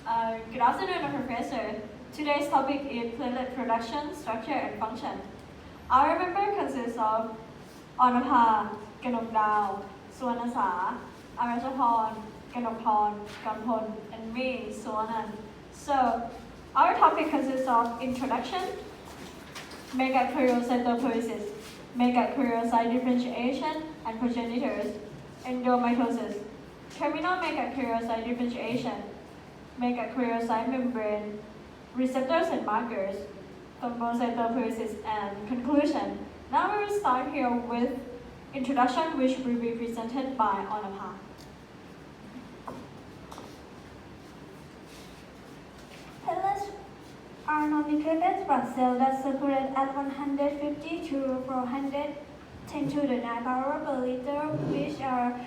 Good afternoon, Professor. Today's topic is platelet production, structure, and function. Our member consists of Anapa, Ganokdao, Suwanasa, Arachapon, Ganopon, Gampon, and me, Suwanan. So, our topic consists of introduction, megakaryocytopoiesis, megakaryocyte differentiation, and progenitors, endomitosis, terminal megakaryocyte differentiation, megakaryocyte membrane, receptors and markers, thrombocytopoiesis, and conclusion. Now we will start here with introduction, which will be presented by Anapa. Platelets are nomenclated blood cells that circulate at 150 to 410 to the 9 power per liter, which are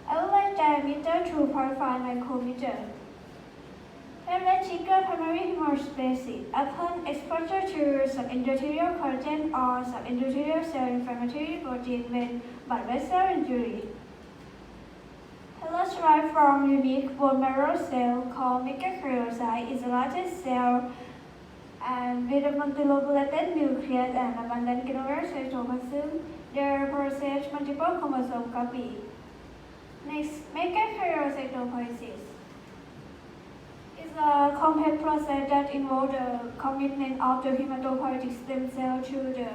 average diameter 2.5 micrometer. Platelets trigger primary hemostasis upon exposure to subendothelial collagen or subendothelial cell inflammatory protein when blood vessel injury. Platelets derive from unique bone marrow cell called megakaryocyte. Is the largest cell and with a multilobulated nucleus and abundant glomerular cytoplasm. They possess multiple chromosome copies. Next, megakaryocytopoiesis is a complex process that involves the commitment of the hematopoietic stem cell to the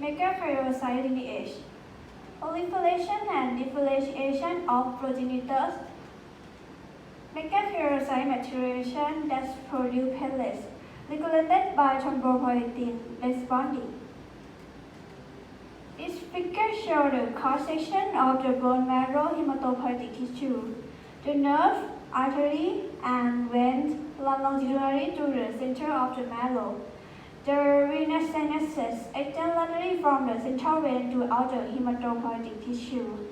megakaryocyte lineage, proliferation and differentiation of progenitors, megakaryocyte maturation that produce platelets, regulated by thrombopoietin responding. This figure shows the cross-section of the bone marrow hematopoietic tissue. The nerve, artery, and veins run longitudinally to the center of the marrow. The venous sinuses extend laterally from the central vein to outer hematopoietic tissue.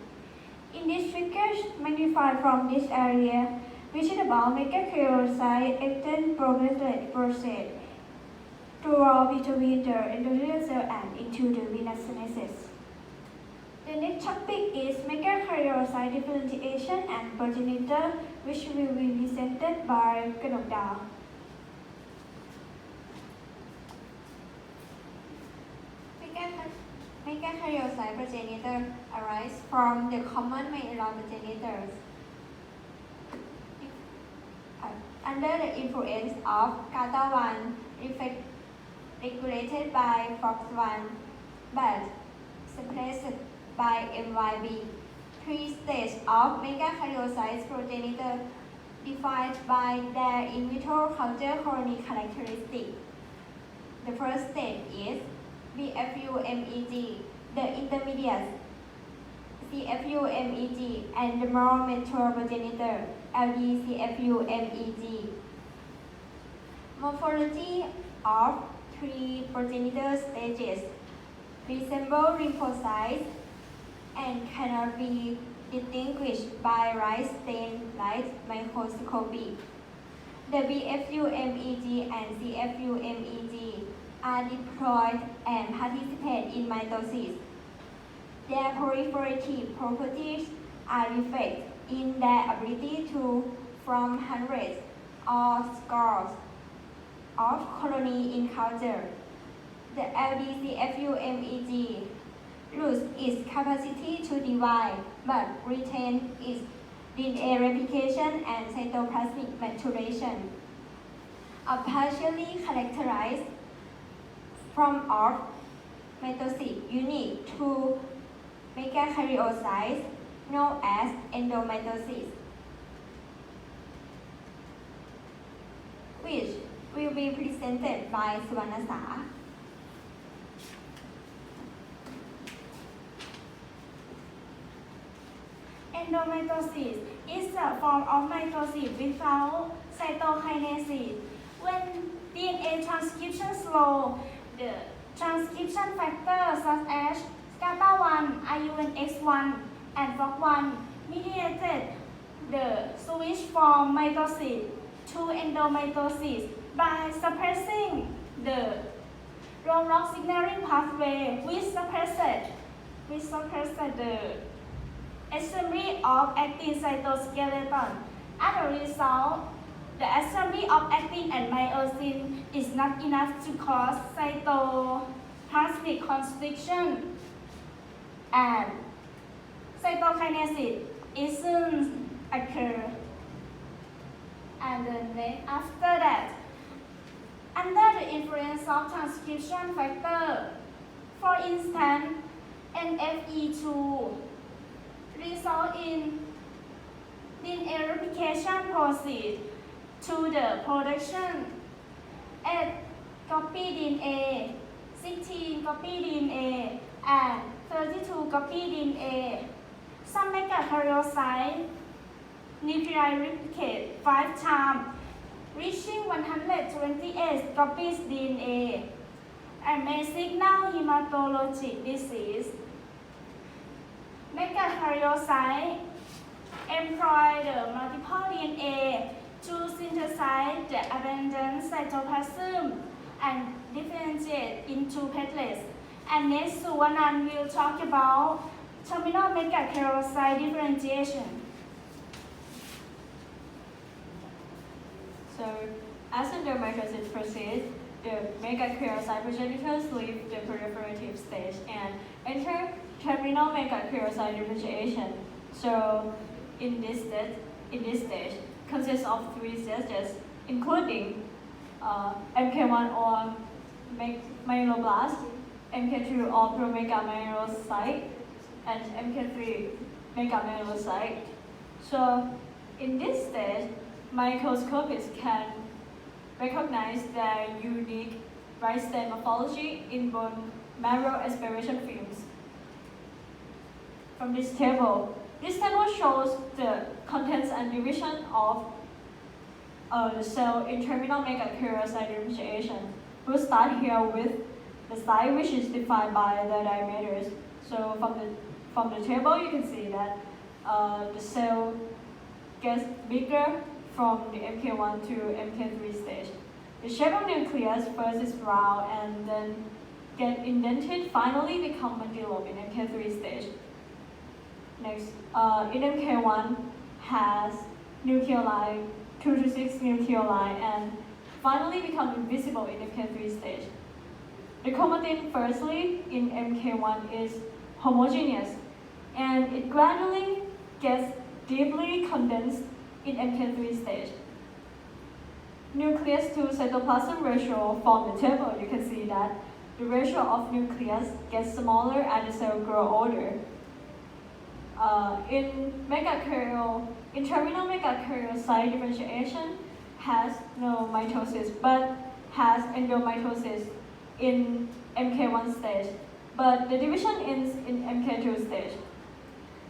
In this figure, magnified from this area, visible megakaryocyte extend platelet process throughout between the endothelial cell and into the venous sinuses. The next topic is megakaryocyte differentiation and progenitor, which will be presented by Ganokdao. Megakaryocyte progenitor arise from the common myeloprogenitors. Under the influence of GATA1 regulated by FOX1, but suppressed by MYB. Three stages of megakaryocyte progenitor defined by their in vitro culture colony characteristic. The first stage is BFU-MEG, the intermediate CFU-MEG, and the more mature progenitor LD-CFU-MEG. Morphology of three progenitor stages resemble lymphocytes and cannot be distinguished by light stain light microscopy. The BFU-MEG and CFU-MEG are diploid and participate in mitosis. Their proliferative properties are reflected in their ability to form hundreds or scores of colonies in culture. The LDCFU-MEG loses its capacity to divide but retains its DNA replication and cytoplasmic maturation. Are partially characterized from of mitosis unique to megakaryocytes known as endomitosis, which will be presented by Suwanasa. Endomitosis is a form of mitosis without cytokinesis. When DNA transcription slow, the transcription factors such as GATA1, IUNX1, and FOX1 mediated the switch from mitosis to endomitosis by suppressing the Round-log signaling pathway which suppressed the assembly of actin cytoskeleton. As a result, the assembly of actin and myosin is not enough to cause cytoplasmic constriction, and cytokinesis isn't occur. And then after that, under the influence of transcription factor, for instance, MT2 result in DNA replication proceed to the production 8 copy DNA, 16 copy DNA, and 32 copy DNA. Some megakaryocyte nuclei replicate 5 times, reaching 128 copies DNA, and may signal hematologic disease. Megakaryocyte employ the multiple DNA to synthesize the abundant cytoplasm and differentiate into platelets. And next, Suvanan will talk about terminal megakaryocyte differentiation. So, as endomitosis proceeds, the megakaryocyte progenitors leave the proliferative stage and enter terminal megakaryocyte differentiation. So, in this stage consists of 3 stages, including MK1 or myeloblast, MK2 or promegamyelocyte, and MK3 megamyelocyte. So, in this stage, microscopists can recognize the unique right stem morphology in bone marrow aspiration films. From this table shows the contents and division of the cell in terminal megakaryocyte differentiation. We'll start here with the site, which is defined by the diameters. So from the table, you can see that the cell gets bigger from the MK1 to MK3 stage. The shape of nucleus first is round and then get indented, finally become multilobe in MK3 stage. Next, in MK1 has nucleoli, 2 to 6 nucleoli, and finally become invisible in MK3 stage. The chromatin firstly in MK1 is homogeneous, and it gradually gets deeply condensed in MK3 stage. Nucleus to cytoplasm ratio from the table, you can see that the ratio of nucleus gets smaller as the cell grows older. In terminal megakaryocyte differentiation has no mitosis but has endomitosis in MK1 stage, but the division ends in MK2 stage.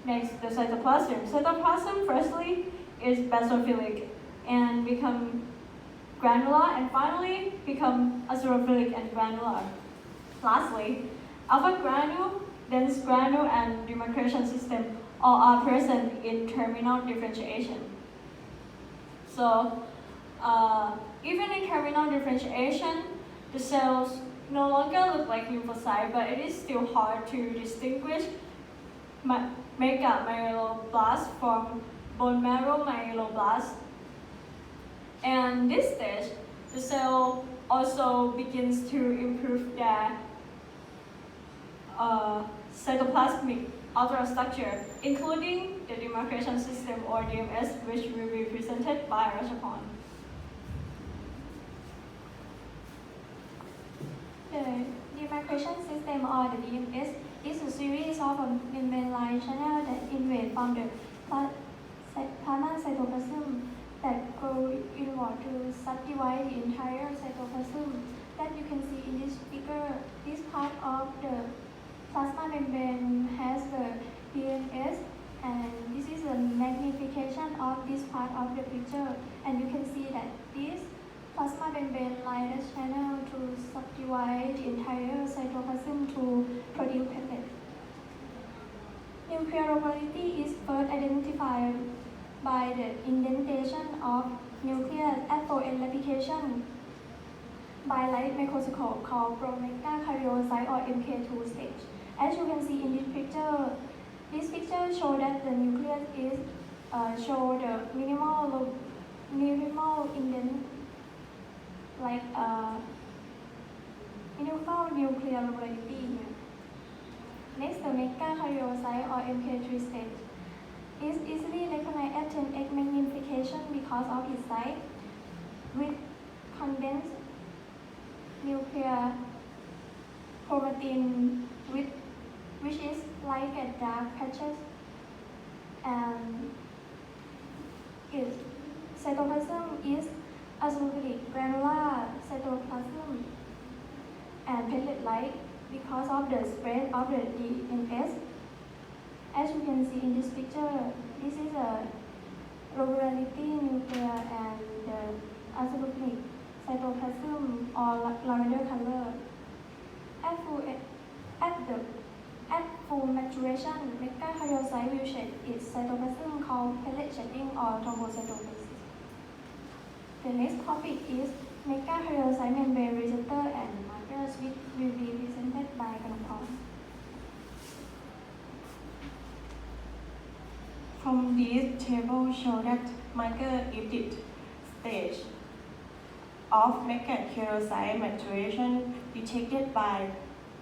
Next, the cytoplasm. Cytoplasm firstly is basophilic and become granular and finally become eosinophilic and granular. Lastly, alpha granule, dense granule, and demarcation system all are present in terminal differentiation. So, even in terminal differentiation, the cells no longer look like lymphocytes, but it is still hard to distinguish megamyeloblast from bone marrow myeloblast. And this stage, the cell also begins to improve their cytoplasmic outer structure, including the demarcation system or DMS, which will be presented by Rajapon. The demarcation system or the DMS is a series of membrane-like channels that invade from the plasma cytoplasm that go inward to subdivide the entire cytoplasm. That you can see in this figure. This part of the plasma membrane has the DMS, and this is a magnification of this part of the picture. And you can see that this plasma membrane light channel to subdivide the entire cytoplasm to produce platelet. Nuclear locality is first identified by the indentation of nucleus at 4N replication by light microscope called promegakaryocyte or MK2 stage. As you can see in this picture shows that the nucleus is show the minimal indent nuclear locality here. Next, the megakaryocyte or MK3 stage is easily recognized at 10x magnification because of its size with condensed nuclear chromatin which is like a dark patches, and its cytoplasm is acyclic granular cytoplasm and platelet-like because of the spread of the DNS. As you can see in this picture, this is a rurality nuclear and the acyclic cytoplasm or lavender color. At full maturation, megakaryocyte will shed its cytoplasm called pellet shedding or thrombocytosis. The next topic is megakaryocyte membrane receptor and markers, which will be presented by Kanapong. From this table show that marker edit stage of megakaryocyte maturation detected by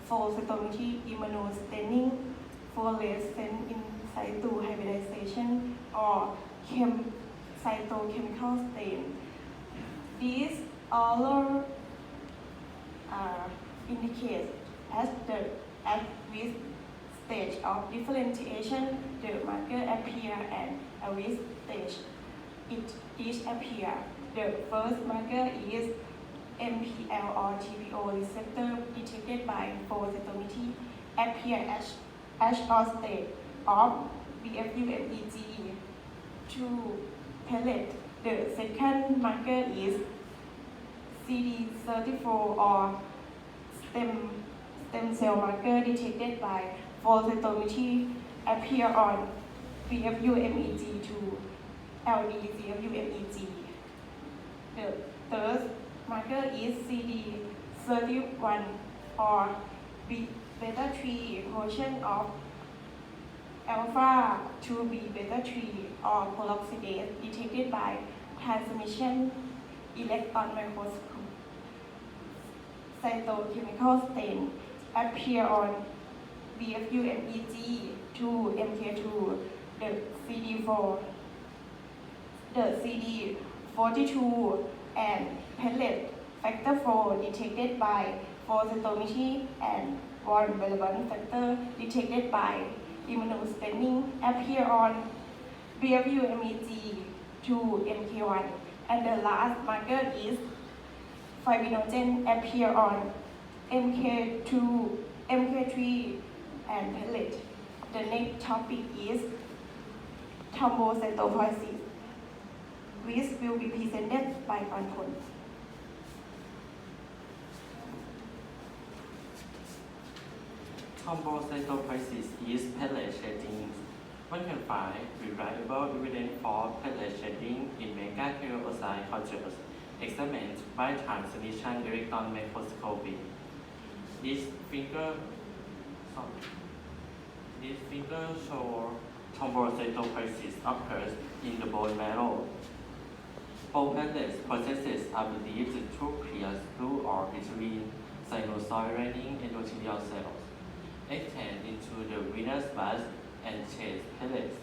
flow cytometry immunostaining, fluorescent in situ hybridization, or cytochemical stain. These all indicate at which stage of differentiation the marker appear and at which stage it each appear. The first marker is MPL or TPO receptor detected by flow cytometry appear as or state of BFU-MEG to pellet. The second marker is CD34 or stem cell marker detected by flow cytometry appear on BFU-MEG to LD-CFU-MEG. The third marker is CD31 or beta-3 portion of alpha to beta-3 or peroxidase detected by transmission electron microscope. Cytochemical stain appear on BFU-MEG to MK2, the CD4, the CD42 and pellet factor 4 detected by flow cytometry and one relevant factor detected by immunostaining appear on BFU-MEG to MK1, and the last marker is fibrinogen appear on MK2, MK3 and pellet. The next topic is thrombocytosis, which will be presented by Panpon. Thrombocytosis is platelet shedding. One can find reliable evidence for platelet shedding in megakaryocyte cultures examined by transmission electron microscopy. This figure shows thrombocytosis occurs in the bone marrow. Bone platelet processes are believed to clear through or between sinusoid lining endothelial cells, extend into the venous vas and chase platelets.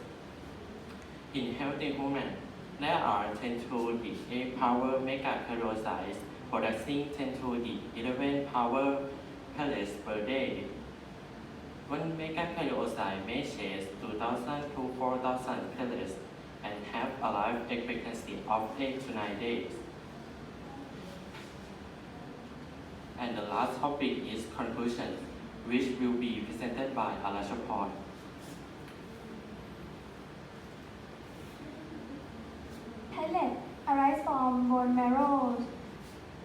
In healthy women, there are 10 to the 8 power megakaryocytes producing 10 to the 11 power platelets per day. One megakaryocyte may chase 2,000 to 4,000 platelets and have a life expectancy of 8 to 9 days. And the last topic is conclusion, which will be presented by Alashapon. Platelet arise from bone marrow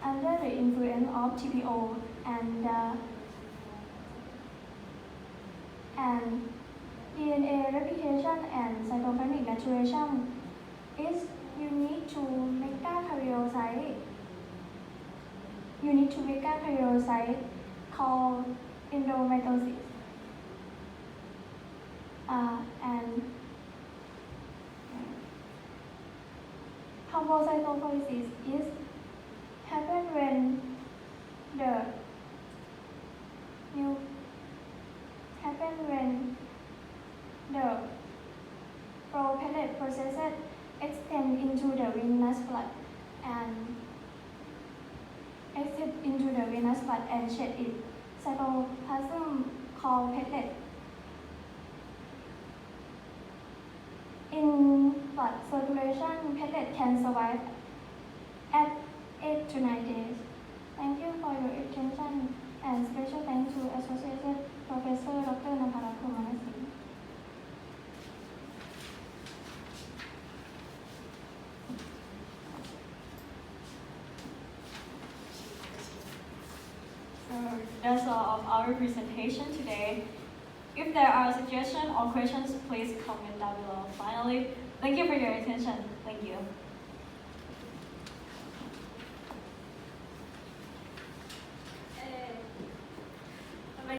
under the influence of TPO and DNA replication and cytoplasmic maturation is unique to megakaryocyte called endomitosis. And thrombocytosis is happen when the and exit into the venous blood and shed it. Cytoplasm called platelet. In blood circulation, platelet can survive at 8 to 9 days. Thank you for your attention and special thanks to Associate Professor Dr. Namparat Kumanasi. So that's all of our presentation today. If there are suggestions or questions, please comment down below. Finally, thank you for your attention. Thank you.